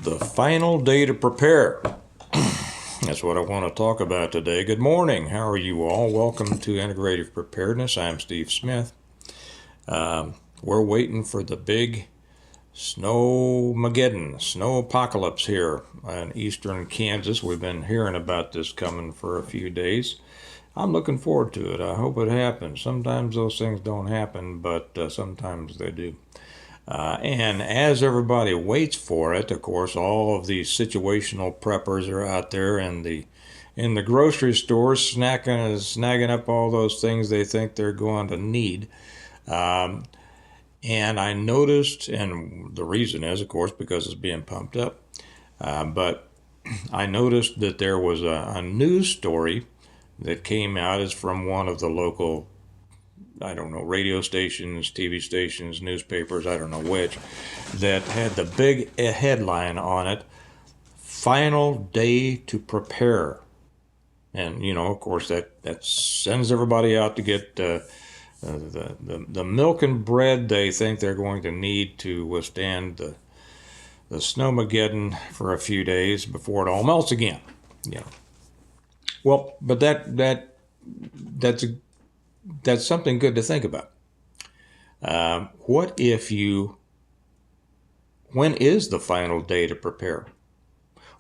The final day to prepare. That's what I want to talk about today. Good morning. How are you all? Welcome to Integrative Preparedness. I'm Steve Smith. We're waiting for the big snowmageddon, snow apocalypse here in eastern Kansas. We've been hearing about this coming for a few days. I'm looking forward to it. I hope it happens. Sometimes those things don't happen, but sometimes they do. And as everybody waits for it, of course, all of these situational preppers are out there in the grocery stores snagging up all those things they think they're going to need. And I noticed, and the reason is, of course, because it's being pumped up, but I noticed that there was a news story that came out as from one of the local, I don't know, radio stations, TV stations, newspapers, I don't know which, that had the big headline on it, "Final Day to Prepare." And, you know, of course, that sends everybody out to get the milk and bread they think they're going to need to withstand the snowmageddon for a few days before it all melts again. You know. Well, but that's something good to think about. When is the final day to prepare?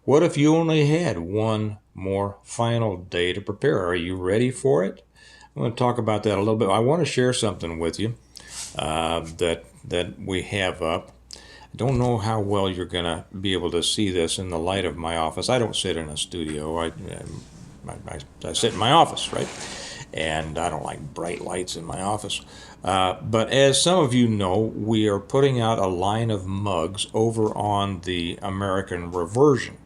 What if you only had one more final day to prepare? Are you ready for it? I'm going to talk about that a little bit. I want to share something with you that we have up. I don't know how well you're going to be able to see this in the light of my office. I don't sit in a studio. I sit in my office, right? And I don't like bright lights in my office. But as some of you know, we are putting out a line of mugs over on the American Reversion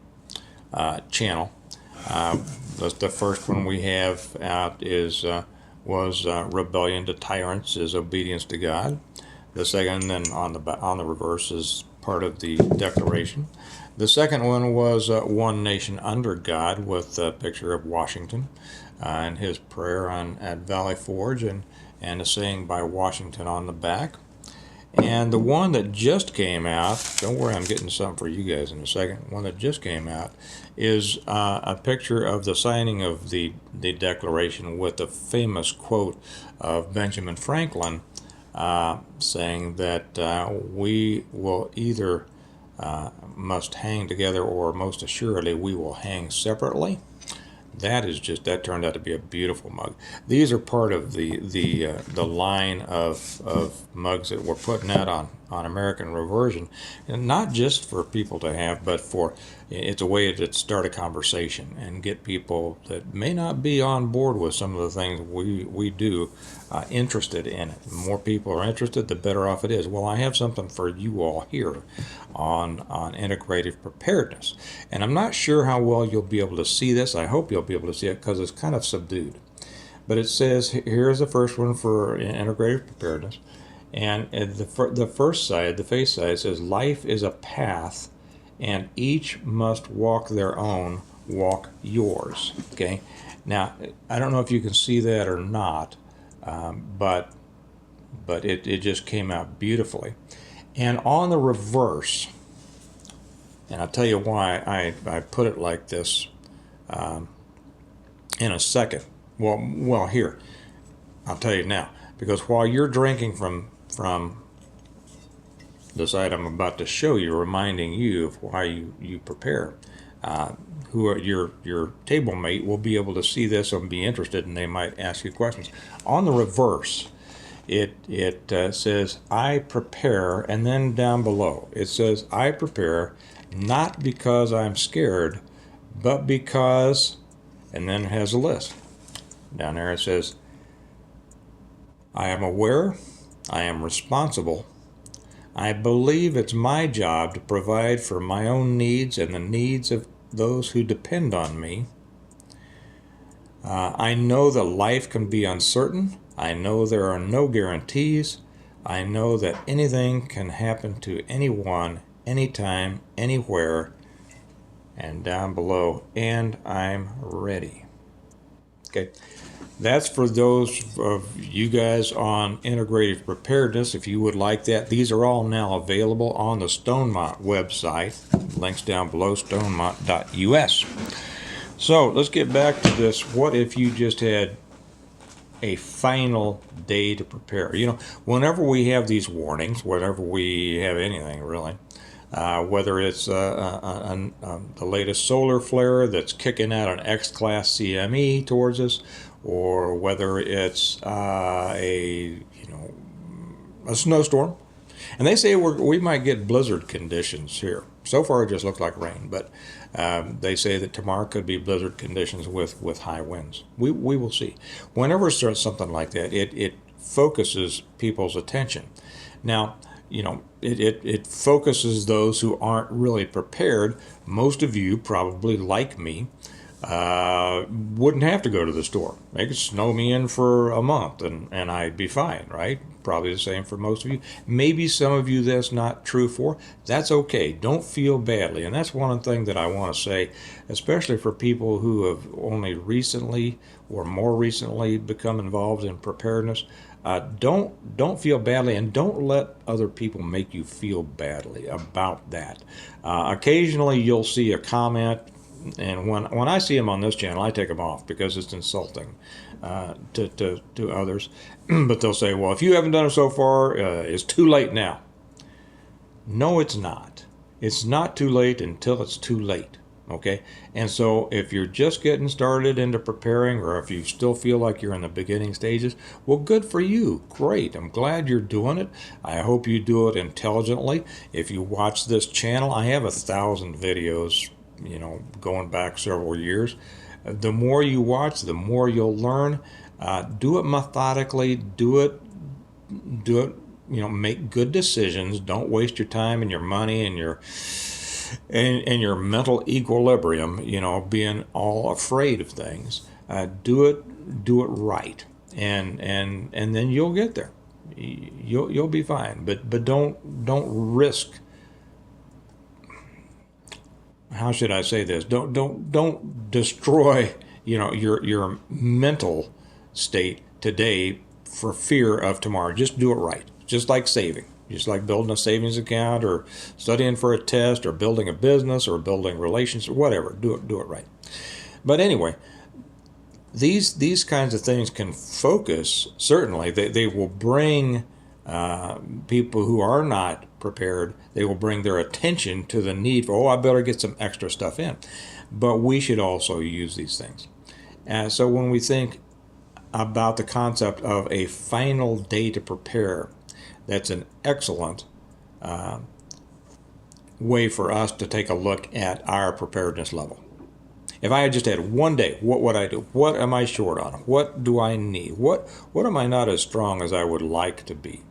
channel. The first one we have out was Rebellion to Tyrants is Obedience to God. The second, then on the reverse, is part of the Declaration. The second one was One Nation Under God, with a picture of Washington and his prayer at Valley Forge, and a saying by Washington on the back. And the one that just came out, don't worry, I'm getting something for you guys in a second. One that just came out is a picture of the signing of the Declaration with the famous quote of Benjamin Franklin saying that we will either must hang together, or most assuredly we will hang separately. That turned out to be a beautiful mug. These are part of the line of mugs that we're putting out on American Reversion, and not just for people to have, but it's a way to start a conversation and get people that may not be on board with some of the things we do interested in it. The more people are interested, the better off it is. Well, I have something for you all here on integrative preparedness, and I'm not sure how well you'll be able to see this. I hope you'll be able to see it because it's kind of subdued. But it says, here's the first one for integrative preparedness, and the first side, the face side, says, "Life is a path, and each must walk their own, walk yours." Okay? Now, I don't know if you can see that or not, but it just came out beautifully. And on the reverse, and I'll tell you why I put it like this in a second. Well, here, I'll tell you now. Because while you're drinking from the side I'm about to show you, reminding you of why you prepare, your table mate will be able to see this and be interested, and they might ask you questions. On the reverse, it says, "I prepare," and then down below it says, "I prepare not because I'm scared, but because," and then it has a list. Down there it says, "I am aware, I am responsible, I believe it's my job to provide for my own needs and the needs of those who depend on me. I know that life can be uncertain. I know there are no guarantees. I know that anything can happen to anyone, anytime, anywhere." And down below, "and I'm ready." Okay. That's for those of you guys on integrative preparedness. If you would like that, these are all now available on the Stonemont website. Links down below, stonemont.us. So let's get back to this. What if you just had a final day to prepare? Whenever we have these warnings, whenever we have anything really, whether it's the latest solar flare that's kicking out an X-class CME towards us, or whether it's a snowstorm, and they say we might get blizzard conditions here. So far, it just looks like rain, but they say that tomorrow could be blizzard conditions with high winds. We will see. Whenever there's something like that, it focuses people's attention. Now, it focuses those who aren't really prepared. Most of you, probably like me, wouldn't have to go to the store. They could snow me in for a month and I'd be fine, right? Probably the same for most of you. Maybe some of you that's not true for. That's okay. Don't feel badly. And that's one thing that I want to say, especially for people who have only recently or more recently become involved in preparedness. Don't feel badly, and don't let other people make you feel badly about that. Occasionally you'll see a comment, and when I see them on this channel, I take them off because it's insulting to others. But they'll say, well, if you haven't done it so far, it's too late now. No, it's not. It's not too late until it's too late. Okay? And so if you're just getting started into preparing, or if you still feel like you're in the beginning stages, well, good for you. Great. I'm glad you're doing it. I hope you do it intelligently. If you watch this channel, I have 1,000 videos, going back several years. The more you watch, the more you'll learn. Do it methodically. Do it. Make good decisions. Don't waste your time and your money and your mental equilibrium. Being all afraid of things. Do it right, and then you'll get there. You'll be fine. But don't risk. How should I say this? Don't destroy your mental state today for fear of tomorrow. Just do it right. Just like saving. Just like building a savings account, or studying for a test, or building a business, or building relationships, whatever. Do it right. But anyway, these kinds of things can focus. Certainly, they will bring people who are not prepared. They will bring their attention to the need for, I better get some extra stuff in. But we should also use these things. So when we think about the concept of a final day to prepare, that's an excellent way for us to take a look at our preparedness level. If I had just had one day, what would I do? What am I short on? What do I need? What am I not as strong as I would like to be?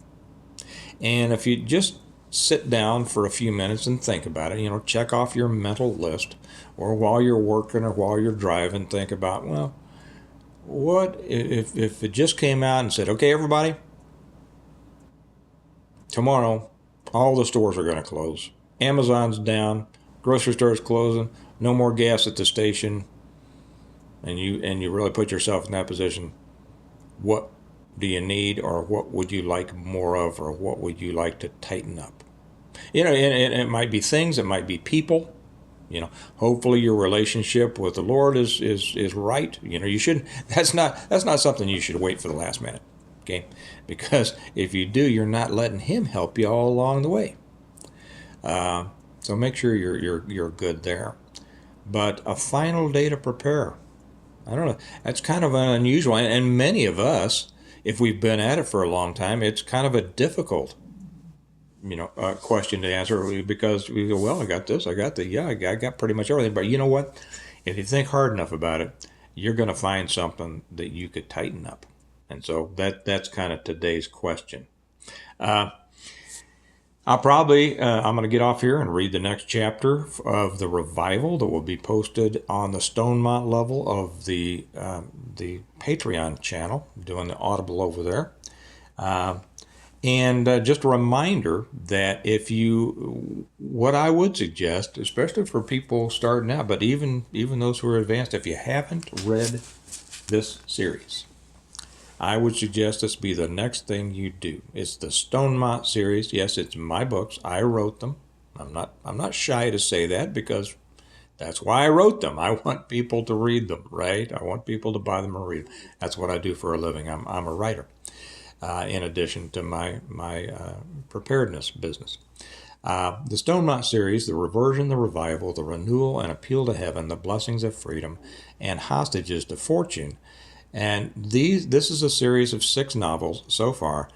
And if you just sit down for a few minutes and think about it, check off your mental list, or while you're working or while you're driving, think about, well, what if it just came out and said, okay, everybody, tomorrow all the stores are going to close. Amazon's down, grocery store's closing, no more gas at the station, and you really put yourself in that position. What do you need, or what would you like more of, or what would you like to tighten up? And it might be things, it might be people. Hopefully your relationship with the Lord is right. You shouldn't. That's not something you should wait for the last minute. Okay, because if you do, you're not letting Him help you all along the way. So make sure you're good there. But a final day to prepare, I don't know. That's kind of unusual, and many of us, if we've been at it for a long time, it's kind of a difficult, question to answer, because we go, well, I got this, I got that, I got pretty much everything. But you know what? If you think hard enough about it, you're going to find something that you could tighten up. And so that's kind of today's question. I'm going to get off here and read the next chapter of the revival that will be posted on the Stonemont level of the Patreon channel. I'm doing the Audible over there. And just a reminder that what I would suggest, especially for people starting out, but even those who are advanced, if you haven't read this series. I would suggest this be the next thing you do. It's the Stonemont series. Yes, it's my books. I wrote them. I'm not shy to say that because that's why I wrote them. I want people to read them, right? I want people to buy them and read them. That's what I do for a living. I'm a writer, in addition to my preparedness business. The Stonemont series, the reversion, the revival, the renewal and appeal to heaven, the blessings of freedom, and hostages to fortune. And this is a series of 6 novels so far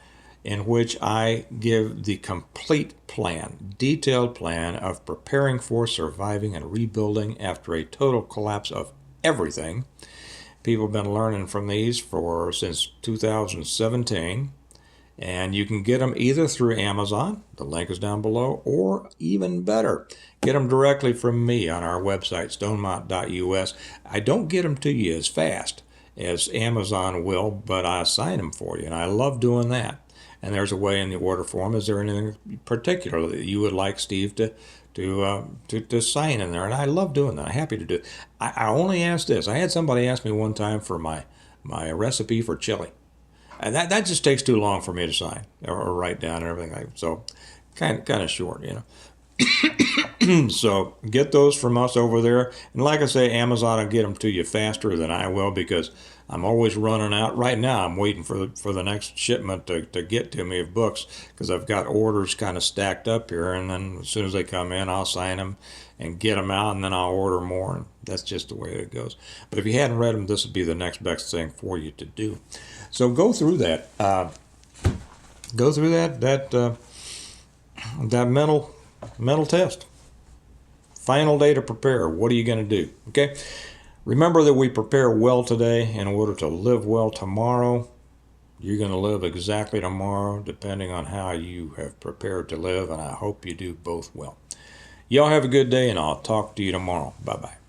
in which I give the complete plan, detailed plan of preparing for, surviving, and rebuilding after a total collapse of everything. People have been learning from these since 2017. And you can get them either through Amazon, the link is down below, or even better, get them directly from me on our website, stonemont.us. I don't get them to you as fast as Amazon will, but I assign them for you, and I love doing that. And there's a way in the order form. Is there anything particular that you would like Steve to sign in there? And I love doing that. I'm happy to do it. I only ask this. I had somebody ask me one time for my recipe for chili. And that just takes too long for me to sign or write down and everything. So kind of short, you know. So get those from us over there. And like I say, Amazon will get them to you faster than I will because I'm always running out. Right now, I'm waiting for the next shipment to get to me of books because I've got orders kind of stacked up here. And then as soon as they come in, I'll sign them and get them out, and then I'll order more. And that's just the way it goes. But if you hadn't read them, this would be the next best thing for you to do. So go through that. Go through that mental test. Final day to prepare. What are you going to do? Okay. Remember that we prepare well today in order to live well tomorrow. You're going to live exactly tomorrow, depending on how you have prepared to live, and I hope you do both well. Y'all have a good day, and I'll talk to you tomorrow. Bye-bye.